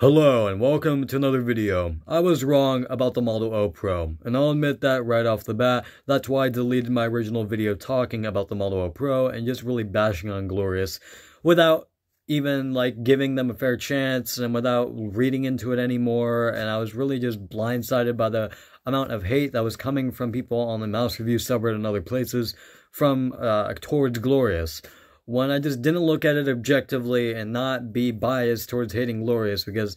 Hello and welcome to another video. I was wrong about the Model O Pro, and I'll admit that right off the bat. That's why I deleted my original video talking about the Model O Pro and just really bashing on Glorious without even giving them a fair chance and without reading into it anymore. And I was really just blindsided by the amount of hate that was coming from people on the Mouse Review subreddit and other places from towards Glorious, when I just didn't look at it objectively and not be biased towards hating Glorious, because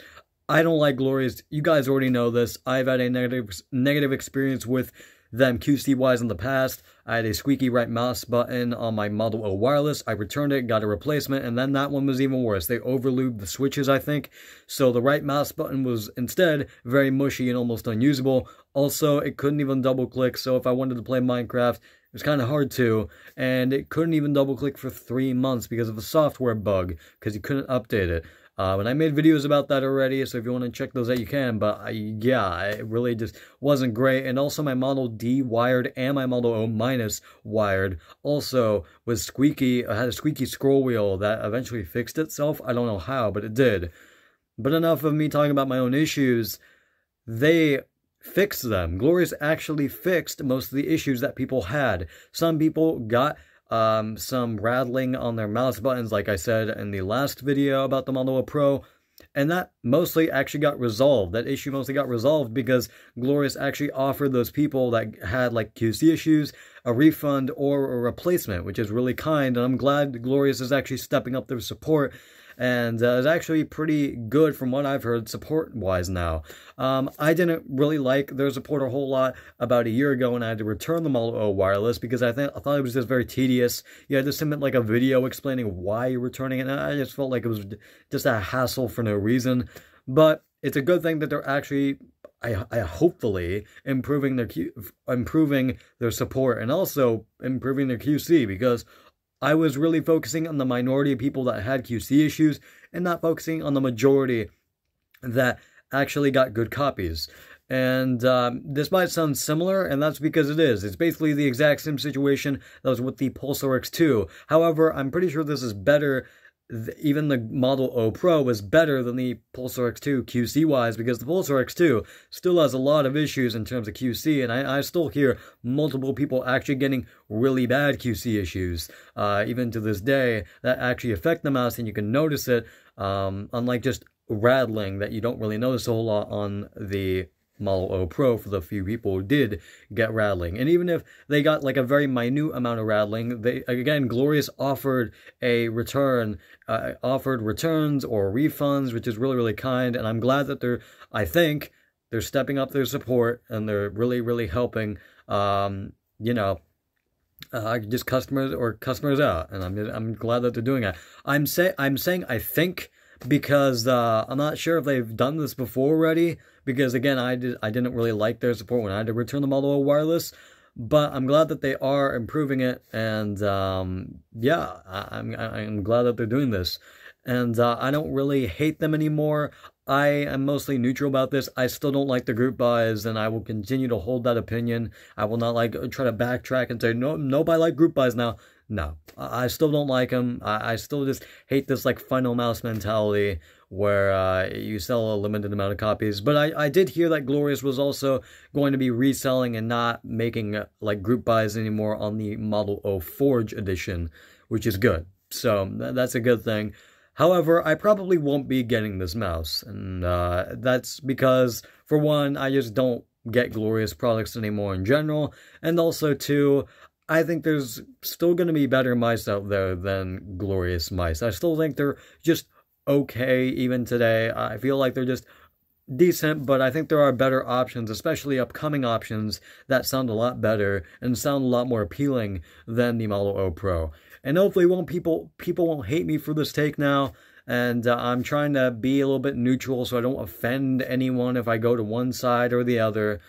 I don't like Glorious. You guys already know this. I've had a negative experience with them QC-wise in the past. I had a squeaky right mouse button on my Model O wireless. I returned it, got a replacement, and then that one was even worse. They overlubed the switches, I think. So the right mouse button was instead very mushy and almost unusable. Also, it couldn't even double click, so if I wanted to play Minecraft, it was kind of hard to, and it couldn't even double-click for 3 months because of a software bug, because you couldn't update it. And I made videos about that already, so if you want to check those out, you can, but yeah, it really just wasn't great. And also my Model D wired and my Model O minus wired also was squeaky. I had a squeaky scroll wheel that eventually fixed itself. I don't know how, but it did. But enough of me talking about my own issues. They fixed them. Glorious actually fixed most of the issues that people had. Some people got some rattling on their mouse buttons, like I said in the last video about the Model O Pro, and that mostly actually got resolved. That issue mostly got resolved because Glorious actually offered those people that had QC issues a refund or a replacement, which is really kind, and I'm glad Glorious is actually stepping up their support. And it's actually pretty good from what I've heard support-wise now. I didn't really like their support a whole lot about a year ago when I had to return the Model O wireless because I thought it was just very tedious. You had to submit a video explaining why you're returning it, and I just felt like it was just a hassle for no reason. But it's a good thing that they're actually, I hopefully, improving their support and also improving their QC, because I was really focusing on the minority of people that had QC issues and not focusing on the majority that actually got good copies. And this might sound similar, and that's because it is. It's basically the exact same situation that was with the Pulsar X2. However, I'm pretty sure this is better. Even the Model O Pro was better than the Pulsar X2 QC-wise, because the Pulsar X2 still has a lot of issues in terms of QC, and I still hear multiple people actually getting really bad QC issues, even to this day, that actually affect the mouse, and you can notice it, unlike just rattling that you don't really notice a whole lot on the Model O Pro for the few people who did get rattling. And even if they got a very minute amount of rattling, again, Glorious offered a return, offered returns or refunds, which is really, really kind. And I'm glad that I think they're stepping up their support and they're really, really helping, just customers out. And I'm glad that they're doing that. I'm saying I think, because I'm not sure if they've done this before already, because again, I didn't really like their support when I had to return the Model O wireless, but I'm glad that they are improving it, and yeah, I'm glad that they're doing this, and I don't really hate them anymore. I am mostly neutral about this. I still don't like the group buys, and I will continue to hold that opinion. I will not try to backtrack and say, nope, I like group buys now. No, I still don't like them. I still just hate this final mouse mentality where you sell a limited amount of copies. But I did hear that Glorious was also going to be reselling and not making group buys anymore on the Model O Forge edition, which is good. So that's a good thing. However, I probably won't be getting this mouse, and that's because, for one, I just don't get Glorious products anymore in general, and also, two, I think there's still going to be better mice out there than Glorious mice. I still think they're just okay even today. I feel like they're just decent, but I think there are better options, especially upcoming options, that sound a lot better and sound a lot more appealing than the Model O Pro. And hopefully people won't hate me for this take now, and I'm trying to be a little bit neutral so I don't offend anyone if I go to one side or the other.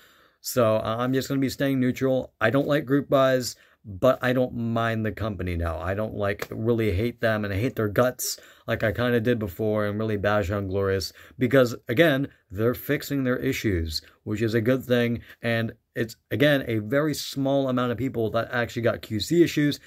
So I'm just going to be staying neutral. I don't like group buys, but I don't mind the company now. I don't really hate them, and I hate their guts like I kind of did before and really bash on Glorious, because again, they're fixing their issues, which is a good thing. And it's, again, a very small amount of people that actually got QC issues,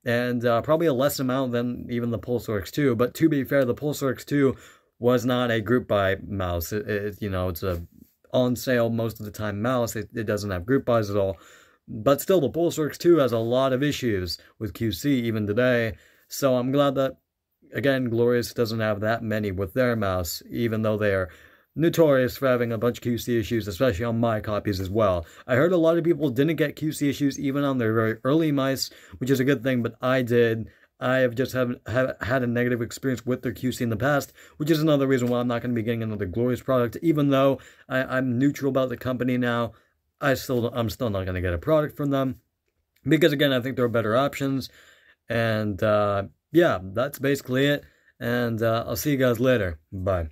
and probably a less amount than even the Pulsar X2. But to be fair, the Pulsar X2 was not a group buy mouse. You know, it's a on sale most of the time mouse. It doesn't have group buys at all. But still, the PulseWorks 2 has a lot of issues with QC even today. So I'm glad that, again, Glorious doesn't have that many with their mouse, even though they are notorious for having a bunch of QC issues, especially on my copies as well. I heard a lot of people didn't get QC issues even on their very early mice, which is a good thing, but I did. I have just had a negative experience with their QC in the past, which is another reason why I'm not going to be getting another Glorious product. Even though I'm neutral about the company now, I'm still not going to get a product from them. Because, again, I think there are better options. And, yeah, that's basically it. And I'll see you guys later. Bye.